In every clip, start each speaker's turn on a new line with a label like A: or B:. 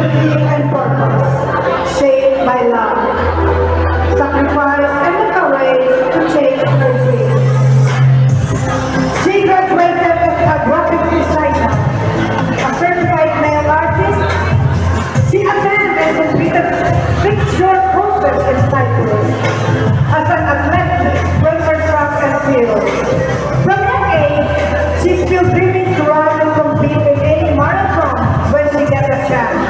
A: identity and purpose, shaped by love, sacrifice, and the courage to chase her dreams. She graduated as a graphic designer, a certified nail artist. She attended and completed 6 short courses in Cyprus as an athletic, runner, track and field. From young age, she's still dreaming to run and compete in any marathon when she gets a chance.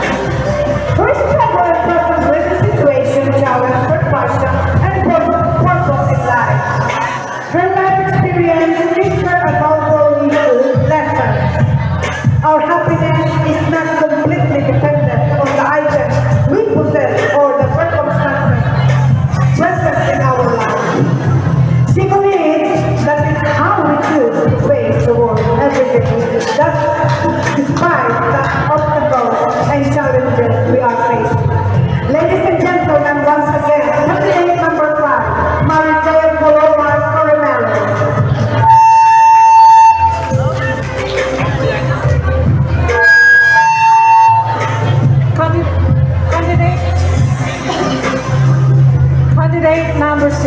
A: Her struggle and present with the situation challenge her passion and purpose in life. Her life experience gives her a valuable lessons. Our happiness is not completely dependent on the items we possess or the circumstances present in our life. She believes that it's how we choose to face the world every day. That despite the obstacles and challenges we are facing. Ladies and gentlemen, once again, candidate number 5, Maricel Colomas Coronel. Candidate number 6.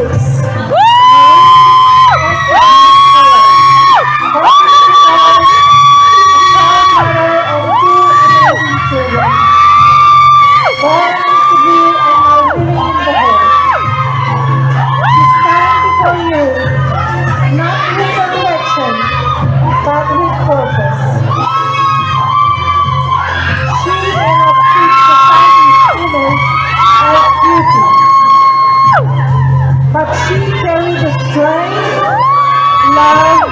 A: But she carried the strength, love,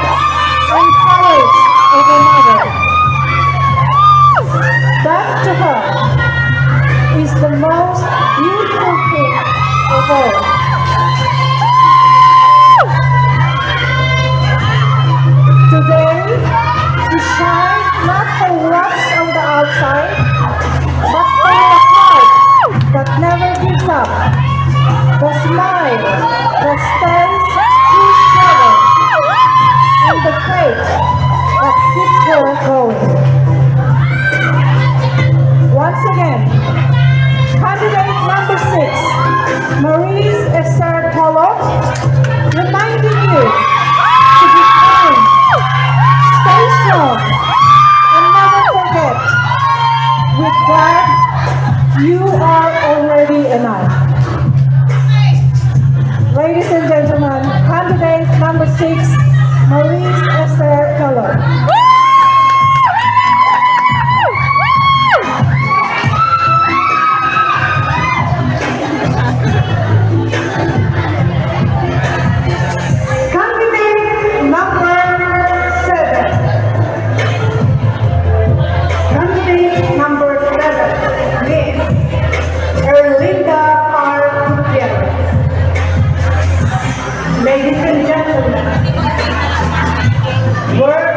A: and courage of a mother. That to her is the most beautiful thing of all. Today, she shines not for what's on the outside, but for the heart that never gives up. The smile that stands through struggle, and the faith that keeps her going. Once again, candidate number 6, Maurice Esther Polo, reminding you to be kind, stay strong, and never forget, with God, you are already enough. Ladies and gentlemen, candidate number 6, Maurice Esther Keller. Candidate number 7. Candidate number 7, Miss Erlinda R. Gutierrez. Ladies and gentlemen, where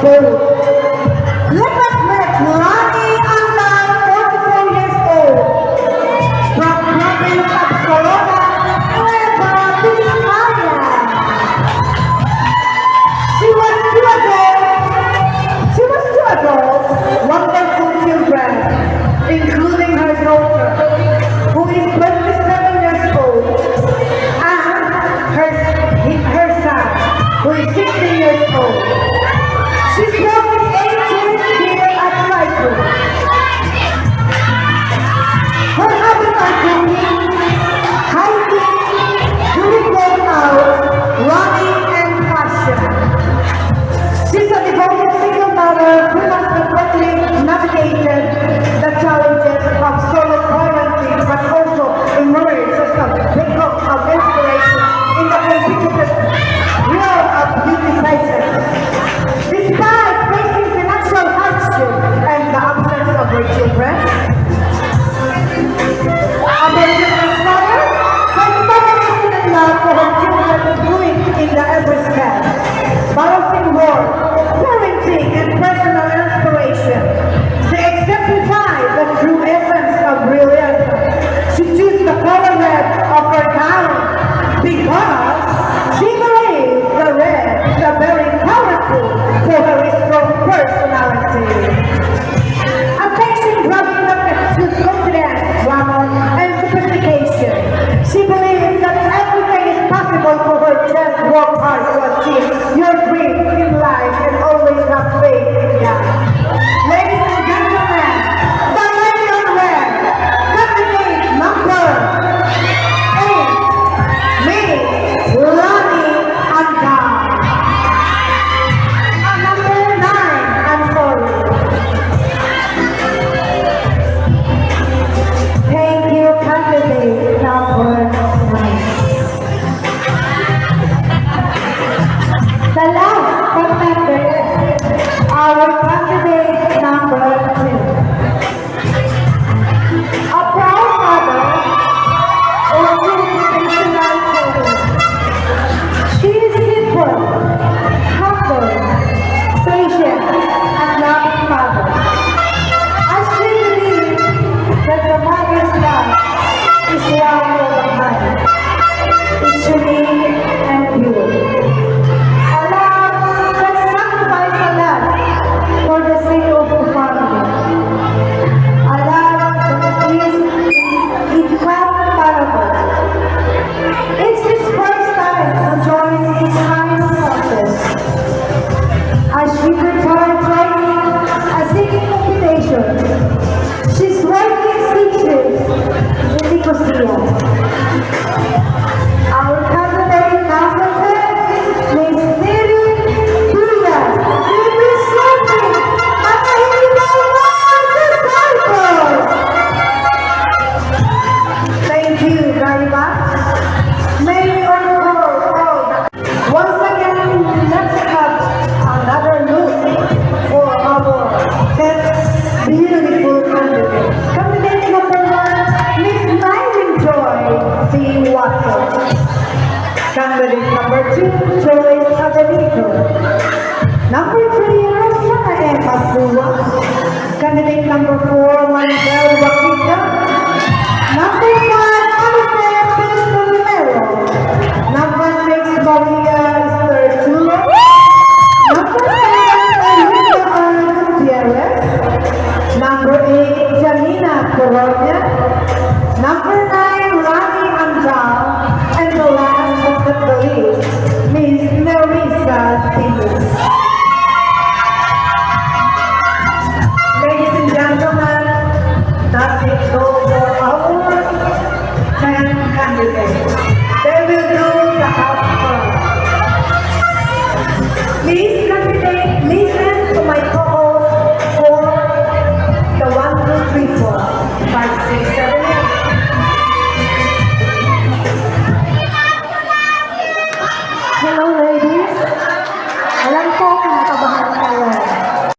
A: vote. Let us meet Lani Andan, 44 years old, from province of Corona, Nueva Vizcaya. She was two adults, wonderful children, including her daughter, who is 27 years old, and her son, who is 16 years old. She's working 8 years here at Cyprus. Her hobbies are cooking, hiking, doing workouts, running, and fashion. She's a devoted single mother who has perfectly navigated the challenges of solo parenting, but also emerged as a beacon of inspiration in the competitive world of beauty pageants. Despite facing financial hardship and the absence of her children, Aboriginal mother, her determination and love for her children is brewing in the every step. Balancing work, parenting, and personal inspiration. She exemplified the true essence of realism. She chose the color red of her gown because she believes the red is a very powerful for her strong personality. Affection grabbing that exudes confidence, glamour, and sophistication. She believes that everything is possible for her, just work hard to achieve your dreams in life and always have faith in God. Ladies and gentlemen, the lady on red, candidate number 8, Miss Lani Andan. Number 9, I'm sorry. Thank you, candidate number 9. The last contender, our candidate number 2. A proud mother of two traditional children. She is simple, humble, patient, and loving mother. As she believes that the mother's love is one of the heart. It's unique and pure. A love that sacrifices a lot for the sake of the family. A love that is incomparable. It's his first time to join this kind of contest. As she prepared training a singing competition, she's working 6 years in Nicosia. Our candidate number 10, Miss Neri Duyan, representing Matahibang Cyprus. Thank you very much. May we all once again, let's have another look for our 10 beautiful candidates. Candidate number 1, Miss Myrin Joy C. Watson. Candidate number 2, Joyce Abenico. Number 3, Roxana M. Abdullah. Candidate number 4, Manuel Joaquin.